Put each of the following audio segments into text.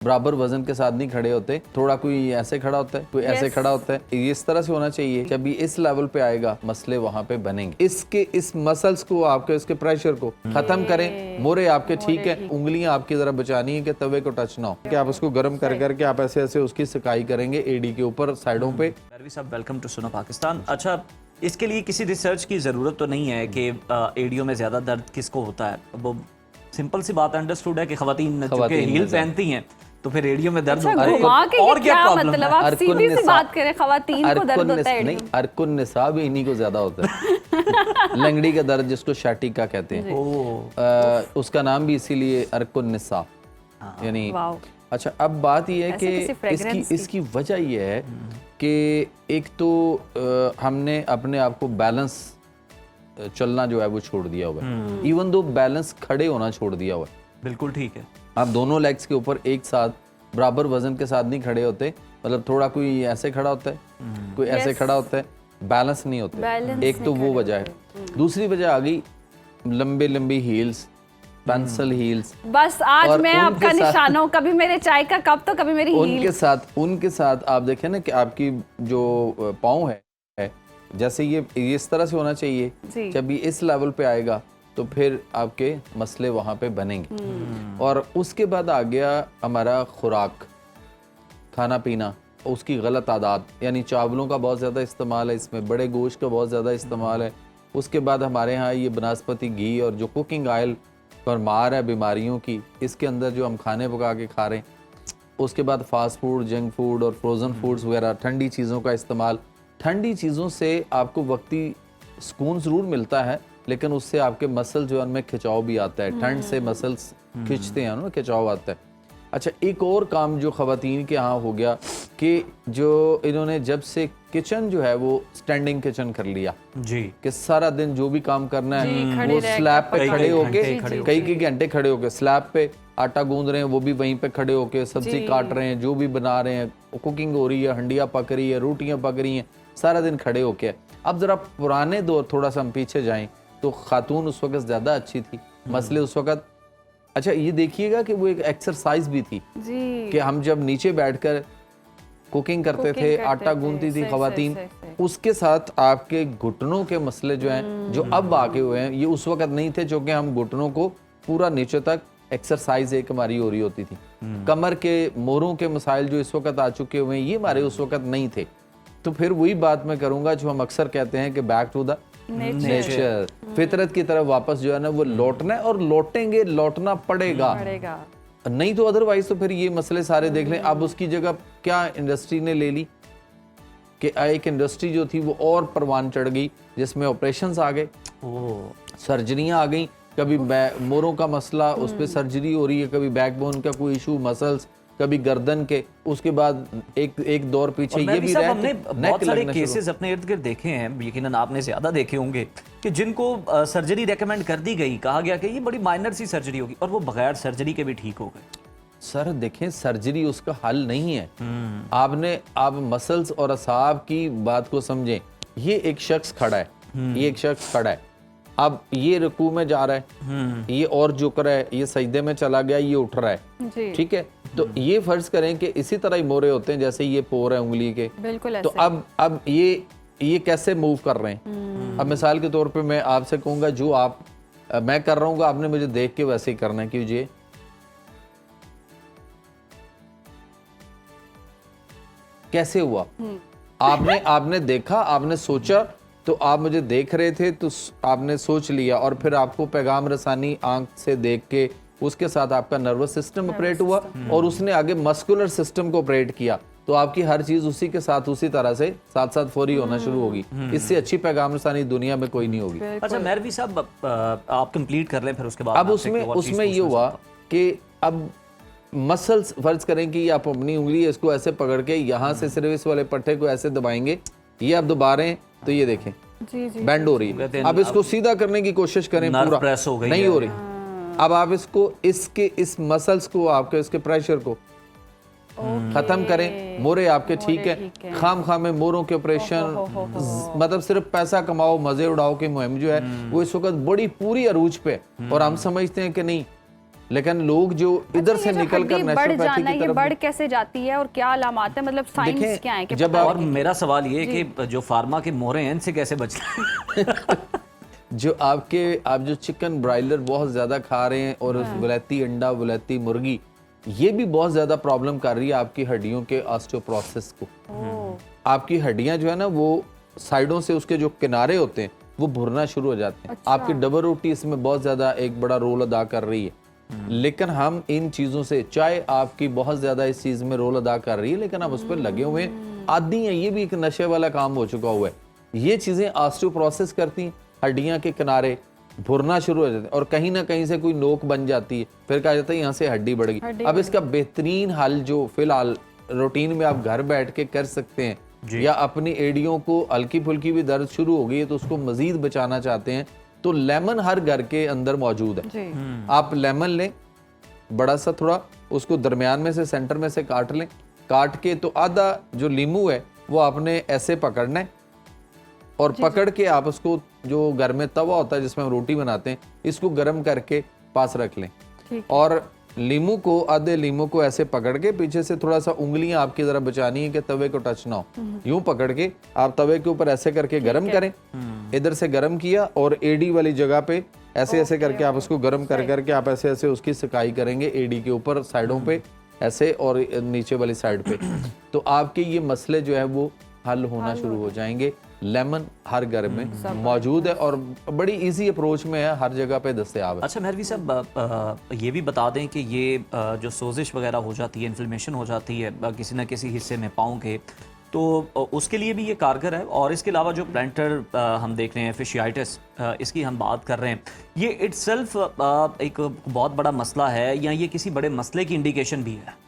बराबर वजन के साथ नहीं खड़े होते, थोड़ा कोई ऐसे खड़ा होता है, कोई ऐसे खड़ा होता है, ये इस तरह से होना चाहिए। जब ये इस लेवल पे आएगा मसले वहां पे बनेंगे। इसके इस मसल्स को आपके इसके प्रेशर को खत्म करें। मोरे आपके ठीक है, उंगलियां आपकी जरा बचानी है कि तवे को टच ना हो, कि आप उसको गर्म कर करके आप ऐसे ऐसे उसकी सिकाई करेंगे एडी के ऊपर साइडों पे। साहब वेलकम टू सुनो पाकिस्तान। अच्छा, इसके लिए किसी रिसर्च की ज़रूरत तो नहीं है कि एडियो में ज़्यादा दर्द किसको होता है। वो सिंपल सी बात अंडरस्टूड है कि ख़वातीन चूंकि हील पहनती हैं तो फिर एडियो में दर्द होता है। और क्या प्रॉब्लम है? आप सीधी सी बात करें, ख़वातीन को दर्द होता है। नहीं, अरकुन निसा भी इन्हीं को ज्यादा होता है। लंगड़ी का दर्द जिसको शाटिका कहते हैं, उसका नाम भी इसीलिए अरकुन निसा यानी। अच्छा, अब बात यह है कि इसकी वजह यह है कि एक तो हमने अपने आप को बैलेंस चलना जो है वो छोड़ दिया हुआ है। इवन दो बैलेंस खड़े होना छोड़ दिया हुआ है। बिल्कुल ठीक है। आप दोनों लेग्स के ऊपर एक साथ बराबर वजन के साथ नहीं खड़े होते, मतलब थोड़ा कोई ऐसे खड़ा होता है, कोई ऐसे खड़ा होता है, बैलेंस नहीं होते। एक तो वो वजह है। दूसरी वजह आ गई लंबे लंबी हील्स, पेंसिल हील्स। बस आज मैं आपका निशाना हूं, कभी मेरे चाय का कप तो कभी मेरी हील। उनके साथ आप देखें ना कि आपकी जो पाँव है जैसे ये इस तरह से होना चाहिए। जब ये इस लेवल पे आएगा तो फिर आपके मसले वहाँ पे बनेंगे। और उसके बाद आ गया हमारा खुराक, खाना पीना, उसकी गलत आदत, यानी चावलों का बहुत ज़्यादा इस्तेमाल है इसमें, बड़े गोश्त का बहुत ज़्यादा इस्तेमाल है। उसके बाद हमारे यहाँ ये बनस्पति घी और जो कुकिंग ऑयल और मार है बीमारियों की, इसके अंदर जो हम खाने पका के खा रहे हैं। उसके बाद फास्ट फूड, जंक फूड और फ्रोज़न फूड्स वगैरह, ठंडी चीज़ों का इस्तेमाल। ठंडी चीज़ों से आपको वक्ती सुकून ज़रूर मिलता है, लेकिन उससे आपके मसल जो है उनमें खिंचाव भी आता है। ठंड से मसल्स खिंचते हैं ना, खिंचाव आता है। अच्छा, एक और काम जो ख़वातीन के यहाँ हो गया कि जो इन्होंने जब से किचन जो है वो स्टैंडिंग किचन कर लिया जी, कि सारा दिन जो भी काम करना है वो स्लैब पे खड़े होके कई घंटे खड़े होके स्लैब पे आटा गूंद रहे हैं, वो भी वहीं पे खड़े होके सब्जी काट रहे हैं, जो भी बना रहे हैं, कुकिंग हो रही है, हंडिया पक रही है, रोटियां पक रही हैं, सारा दिन खड़े होके। अब जरा पुराने दौर थोड़ा सा हम पीछे जाएं तो खातून उस वक्त ज़्यादा अच्छी थी, मसले उस वक्त। अच्छा, ये देखिएगा कि वो एक एक्सरसाइज भी थी कि हम जब नीचे बैठकर कुकिंग करते थे, आटा गूंदती थी ख़वातीन, उसके साथ आपके घुटनों के मसले जो हैं जो अब आके हुए हैं, ये उस वक्त नहीं थे, जो कि हम घुटनों को पूरा नीचे तक एक्सरसाइज एक हमारी हो रही होती थी। कमर के मोरों के मसाइल जो इस वक्त आ चुके हुए हैं, ये हमारे उस वक्त नहीं थे। तो फिर वही बात मैं करूँगा जो हम अक्सर कहते हैं कि बैक टू द नेचर, फितरत की तरफ वापस जो है ना वो लौटना है, और लौटेंगे, लौटना पड़ेगा। नहीं तो अदरवाइज तो फिर ये मसले सारे देख लें। अब उसकी जगह क्या इंडस्ट्री ने ले ली कि एक इंडस्ट्री जो थी वो और परवान चढ़ गई, जिसमें ऑपरेशंस आ गए, सर्जरियां आ गई। कभी मोरों का मसला, उस पर सर्जरी हो रही है, कभी बैकबोन का कोई इशू, मसल्स, कभी गर्दन के। उसके बाद एक दौर पीछे ये भी रहा हमने बहुत सारे केसेस अपने इर्द गिर्द देखे हैं, यकीनन आपने ज्यादा देखे होंगे, कि जिनको सर्जरी रेकमेंड कर दी गई, कहा गया कि ये बड़ी माइनर सी सर्जरी होगी, और वो बगैर सर्जरी के भी ठीक हो गए। सर देखें, सर्जरी उसका हल नहीं है। आप मसल्स और असाब की बात को समझें। ये एक शख्स खड़ा है, ये एक शख्स खड़ा है, अब ये रुकू में जा रहा है, ये और झुक रहा है, ये सजदे में चला गया, ये उठ रहा है, ठीक है। तो ये फर्ज करें कि इसी तरह ही मोरे होते हैं जैसे ये पोर है उंगली के, बिल्कुल। तो अब ये कैसे मूव कर रहे हैं। अब मिसाल के तौर पे मैं आपसे कहूंगा जो मैं कर रहा हूँ, आपने मुझे देख के वैसे ही करना है। कीजिए, कैसे हुआ? आपने देखा, आपने सोचा, तो आप मुझे देख रहे थे तो आपने सोच लिया, और फिर आपको पैगाम रसानी आंख से देख के उसके साथ आपका नर्वस सिस्टम ऑपरेट हुआ, और उसने आगे मस्कुलर सिस्टम को ऑपरेट किया। तो आपकी हर चीज उसी के साथ उसी तरह से साथ साथ फौरी होना शुरू होगी। इससे अच्छी पैगाम रसानी दुनिया में कोई नहीं होगी। अच्छा मेहरवी साहब, आप कंप्लीट कर लें, फिर उसके बाद अब उसमें ये हुआ कि अब मसल्स, फर्ज करें कि आप अपनी उंगली इसको ऐसे पकड़ के यहाँ से सिर्फ इस वाले पट्टे को ऐसे दबाएंगे, ये आप दबा रहे हैं तो ये देखें बैंड हो रही है। अब इसको सीधा करने की कोशिश करें, पूरा प्रेस हो गई, नहीं हो रही। अब आप इसको इस मसल्स को, आपके इसके प्रेशर को खत्म करें। मोरे आपके ठीक है, खाम में मोरों के ऑपरेशन, मतलब सिर्फ पैसा कमाओ, मजे उड़ाओ की मुहिम जो है वो इस वक्त बड़ी पूरी अरूज पे, और हम समझते हैं कि नहीं लेकिन लोग जो इधर से निकल कर नेचुरोपैथी की तरफ, बढ़ कैसे जाती है और क्या अलामात है, मतलब साइंस क्या है कि जब और मेरा सवाल ये है कि जो फार्मा के मोहरे हैं इनसे कैसे बचना जो आप जो चिकन ब्रायलर बहुत ज्यादा खा रहे हैं और वलैती अंडा, वलैती मुर्गी, ये भी बहुत ज्यादा प्रॉब्लम कर रही है आपकी हड्डियों के ऑस्टियोपोरोसिस को। आपकी हड्डियां जो है ना वो साइडों से उसके जो किनारे होते हैं वो भुरना शुरू हो जाते हैं। अच्छा। आपकी डबल रोटी इसमें बहुत ज्यादा एक बड़ा रोल अदा कर रही है। लेकिन हम इन चीजों से, चाहे आपकी बहुत ज्यादा इस चीज में रोल अदा कर रही है लेकिन आप उस पर लगे हुए आदी हैं, ये भी एक नशे वाला काम हो चुका हुआ है। ये चीजें ऑस्टियोपोरोसिस करती हैं, हड्डियां के किनारे भुरना शुरू हो जाते हैं और कहीं ना कहीं से कोई नोक बन जाती है, फिर कहा जाता है यहाँ से हड्डी बढ़ गई। अब इसका बेहतरीन हल जो फिलहाल रूटीन में आप घर बैठ के कर सकते हैं, या अपनी एड़ियों को हल्की फुल्की भी दर्द शुरू हो गई है तो उसको मजीद बचाना चाहते हैं, तो लेमन हर घर के अंदर मौजूद है। आप लेमन लें बड़ा सा, थोड़ा उसको दरमियान में से सेंटर में से काट लें, काट के तो आधा जो लीमू है वो आपने ऐसे पकड़ना है और पकड़ के आप उसको, जो घर में तवा होता है जिसमें हम रोटी बनाते हैं, इसको गर्म करके पास रख लें और लीमू को, आधे लीमू को ऐसे पकड़ के पीछे से थोड़ा सा उंगलियां आपकी जरा बचानी है कि तवे को टच ना हो, यूं पकड़ के आप तवे के ऊपर ऐसे करके गर्म करें। इधर से गर्म किया और एडी वाली जगह पे ऐसे ऐसे करके आप उसको गर्म कर करके आप ऐसे ऐसे उसकी सिकाई करेंगे एडी के ऊपर, साइडों पे ऐसे और नीचे वाली साइड पे, तो आपके ये मसले जो है वो हल होना शुरू हो जाएंगे। लेमन हर घर में मौजूद है और बड़ी इजी अप्रोच में है, हर जगह पे दस्तयाब है। अच्छा मेहरवी साहब, ये भी बता दें कि ये जो सोजिश वगैरह हो जाती है, इन्फ्लेमेशन हो जाती है किसी न किसी हिस्से में पाँव के, तो उसके लिए भी ये कारगर है। और इसके अलावा जो प्लांटर हम देख रहे हैं, फिशियाइटिस, इसकी हम बात कर रहे हैं, ये इटसेल्फ एक बहुत बड़ा मसला है या ये किसी बड़े मसले की इंडिकेशन भी है?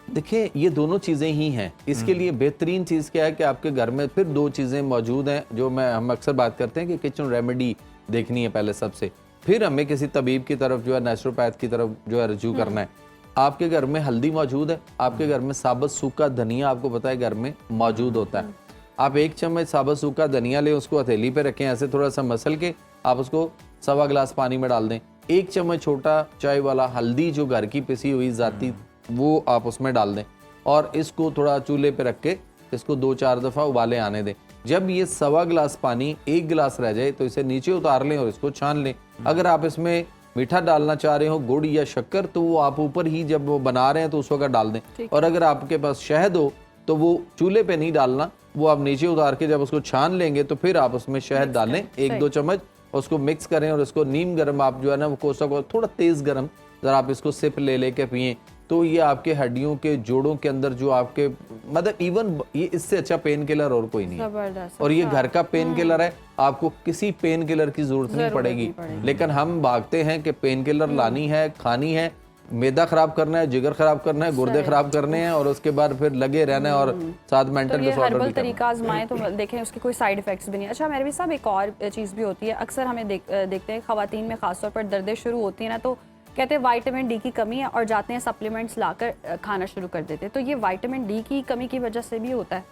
देखिए ये दोनों चीज़ें ही हैं। इसके लिए बेहतरीन चीज़ क्या है कि आपके घर में फिर दो चीज़ें मौजूद हैं जो हम अक्सर बात करते हैं कि किचन रेमेडी देखनी है पहले सबसे, फिर हमें किसी तबीब की तरफ जो है, नेचुरोपैथ की तरफ जो है रजू करना है। आपके घर में हल्दी मौजूद है, आपके घर में साबुत सूखा धनिया आपको पता है घर में मौजूद होता है। आप 1 चम्मच साबुत सूखा धनिया लें, उसको हथेली पे रखें, ऐसे थोड़ा सा मसल के आप उसको 1.25 गिलास पानी में डाल दें। 1 चम्मच छोटा चाय वाला हल्दी जो घर की पिसी हुई जाती, वो आप उसमें डाल दें और इसको थोड़ा चूल्हे पे रख के इसको 2-4 दफ़ा उबाले आने दें। जब ये 1.25 गिलास पानी 1 गिलास रह जाए तो इसे नीचे उतार लें और इसको छान लें। अगर आप इसमें मीठा डालना चाह रहे हो, गुड़ या शक्कर, तो वो आप ऊपर ही जब वो बना रहे हैं तो उस वक्त डाल दें। और अगर आपके पास शहद हो तो वो चूल्हे पे नहीं डालना, वो आप नीचे उतार के जब उसको छान लेंगे तो फिर आप उसमें शहद डालें 1-2 चम्मच, उसको मिक्स करें और उसको नीम गर्म आप जो है ना वो कोसा को थोड़ा तेज़ गर्म जरा आप इसको सिप ले के पिएं, तो ये आपके हड्डियों के जोड़ों के अंदर जो आपके, मतलब इवन ये इससे अच्छा पेन किलर और कोई नहीं है। और ये घर का पेन किलर है, आपको किसी पेन किलर की जरूरत नहीं पड़ेगी। लेकिन हम भागते हैं कि पेन किलर लानी है, खानी है, मैदा खराब करना है, जिगर खराब करना है, गुर्दे खराब करने हैं और उसके बाद फिर लगे रहना है और साथ मेंटल डिसऑर्डर भी तरीका आजमाएं तो देखें उसके कोई साइड इफेक्ट्स भी नहीं। अच्छा मेहरवी साहब, एक और चीज़ भी होती है, अक्सर हमें देखते हैं ख़वातीन में खासतौर पर दर्दें शुरू होती हैं ना, तो कहते हैं विटामिन डी की कमी है और जाते हैं सप्लीमेंट्स लाकर खाना शुरू कर देते हैं, तो ये विटामिन डी की कमी की वजह से भी होता है?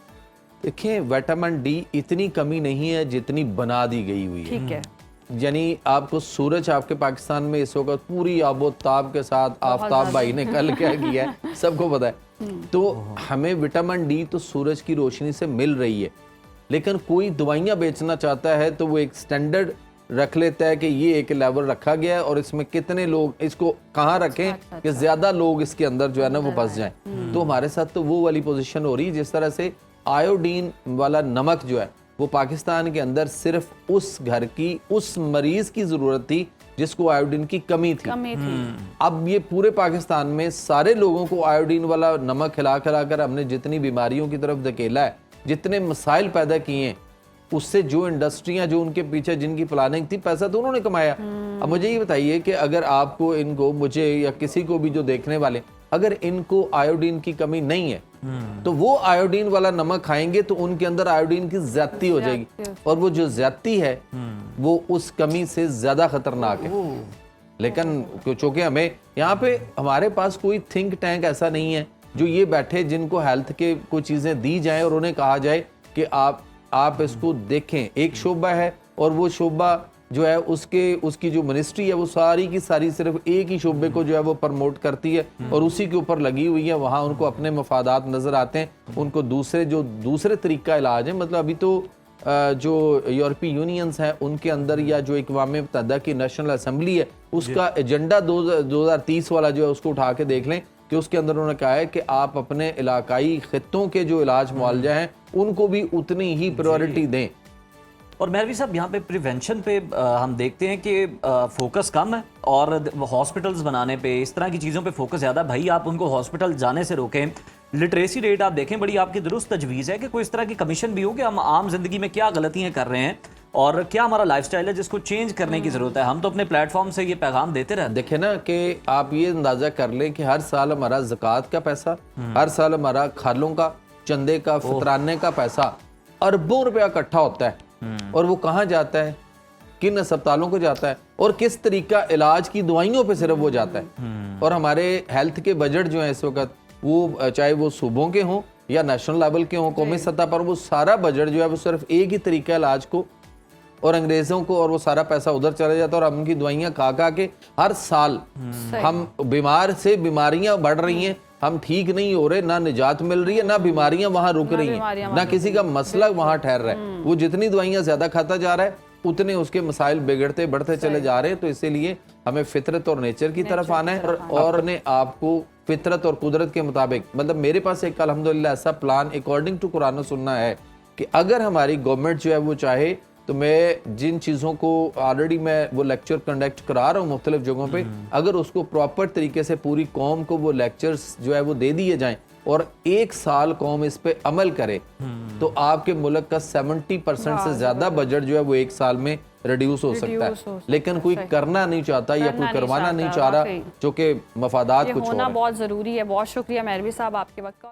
देखिए विटामिन डी इतनी कमी नहीं है जितनी बना दी गई हुई है। ठीक है, यानी आपको सूरज आपके पाकिस्तान में इस वक्त पूरी आबोताब के साथ, आफ्ताब भाई ने कल क्या किया है सबको पता है, तो हमें विटामिन डी तो सूरज की रोशनी से मिल रही है। लेकिन कोई दवाइयाँ बेचना चाहता है तो वो एक स्टैंडर्ड रख लेता है कि ये एक लेवल रखा गया है और इसमें कितने लोग इसको कहाँ रखें कि ज्यादा लोग इसके अंदर जो है ना वो फंस जाएं। तो हमारे साथ तो वो वाली पोजीशन हो रही है, जिस तरह से आयोडीन वाला नमक जो है वो पाकिस्तान के अंदर सिर्फ उस घर की, उस मरीज की जरूरत थी जिसको आयोडीन की कमी थी। अब ये पूरे पाकिस्तान में सारे लोगों को आयोडीन वाला नमक खिला खिलाकर हमने जितनी बीमारियों की तरफ धकेला है, जितने मसाइल पैदा किए हैं, उससे जो इंडस्ट्रियां जो उनके पीछे जिनकी प्लानिंग थी, पैसा तो उन्होंने कमाया। अब मुझे ये बताइए कि अगर आपको, इनको, मुझे या किसी को भी जो देखने वाले, अगर इनको आयोडीन की कमी नहीं है तो वो आयोडीन वाला नमक खाएंगे तो उनके अंदर आयोडीन की ज्यादती हो जाएगी और वो जो ज्यादती है वो उस कमी से ज्यादा खतरनाक है। लेकिन चूंकि हमें यहाँ पे, हमारे पास कोई थिंक टैंक ऐसा नहीं है जो ये बैठे जिनको हेल्थ के कोई चीजें दी जाए और उन्हें कहा जाए कि आप इसको देखें। एक शोबा है और वो शोबा जो है उसकी जो मिनिस्ट्री है वो सारी की सारी सिर्फ एक ही शोबे को जो है वो प्रमोट करती है और उसी के ऊपर लगी हुई है। वहाँ उनको अपने मफादात नज़र आते हैं, उनको दूसरे तरीका इलाज है। मतलब अभी तो जो यूरोपीय यूनियंस हैं उनके अंदर या जो अक़वाम मुत्तहिदा की नेशनल असम्बली है उसका एजेंडा 2030 वाला जो है उसको उठा के देख लें कि उसके अंदर उन्होंने कहा है कि आप अपने इलाकाई खित्तों के जो इलाज मुआलजा हैं उनको भी उतनी ही प्रायोरिटी दें। और मेहरवी साहब यहाँ पे प्रिवेंशन पे हम देखते हैं कि फोकस कम है और हॉस्पिटल्स बनाने पे इस तरह की चीज़ों पे फोकस ज़्यादा। भाई आप उनको हॉस्पिटल जाने से रोकें। लिटरेसी रेट आप देखें, बड़ी आपकी दुरुस्त तजवीज़ है कि कोई इस तरह की कमीशन भी हो कि हम आम जिंदगी में क्या गलतियाँ कर रहे हैं और क्या हमारा लाइफस्टाइल है जिसको चेंज करने की ज़रूरत है। हम तो अपने प्लेटफॉर्म से ये पैगाम देते रहते हैं। देखें ना कि आप ये अंदाज़ा कर लें कि हर साल हमारा ज़कात का पैसा, हर साल हमारा खालों का, चंदे का, फितराने का पैसा अरबों रुपया इकट्ठा होता है और वो कहाँ जाता है, किन अस्पतालों को जाता है और किस तरीका इलाज की दवाइयों पे सिर्फ वो जाता है। और हमारे हेल्थ के बजट जो है इस वक्त वो चाहे वो सूबों के हों या नेशनल लेवल के हों, कौमी सतह पर, वो सारा बजट जो है वो सिर्फ एक ही तरीका इलाज को और अंग्रेज़ों को, और वो सारा पैसा उधर चला जाता है और हम उनकी दवाइयाँ खा के हर साल हम बीमार से बीमारियां बढ़ रही हैं, हम ठीक नहीं हो रहे, ना निजात मिल रही है, ना बीमारियां वहां रुक रही हैं, ना किसी का मसला वहां ठहर रहा है। वो जितनी दवाइयां ज्यादा खाता जा रहा है उतने उसके मसाइल बिगड़ते बढ़ते चले जा रहे हैं। तो इसीलिए हमें फितरत और नेचर की तरफ आना है और ने आपको फितरत और कुदरत के मुताबिक, मतलब मेरे पास एक अल्हम्दुलिल्लाह ऐसा प्लान अकॉर्डिंग टू कुरान और सुन्ना है कि अगर हमारी गवर्नमेंट जो है वो चाहे तो मैं जिन चीज़ों को ऑलरेडी मैं वो लेक्चर कंडक्ट करा रहा हूँ मुख्तलिफ जगहों पे, अगर उसको प्रॉपर तरीके से पूरी कौम को वो लेक्चर्स जो है वो दे दिए जाएं और एक साल कौम इस पे अमल करे तो आपके मुल्क का 70% से ज़्यादा बजट जो है वो एक साल में रिड्यूस हो सकता है। लेकिन कोई करना नहीं चाहता या कोई करवाना नहीं चाह रहा, जो कि मफादात कुछ होना बहुत ज़रूरी है। बहुत शुक्रिया मेहरवी साहब आपके वक्त का।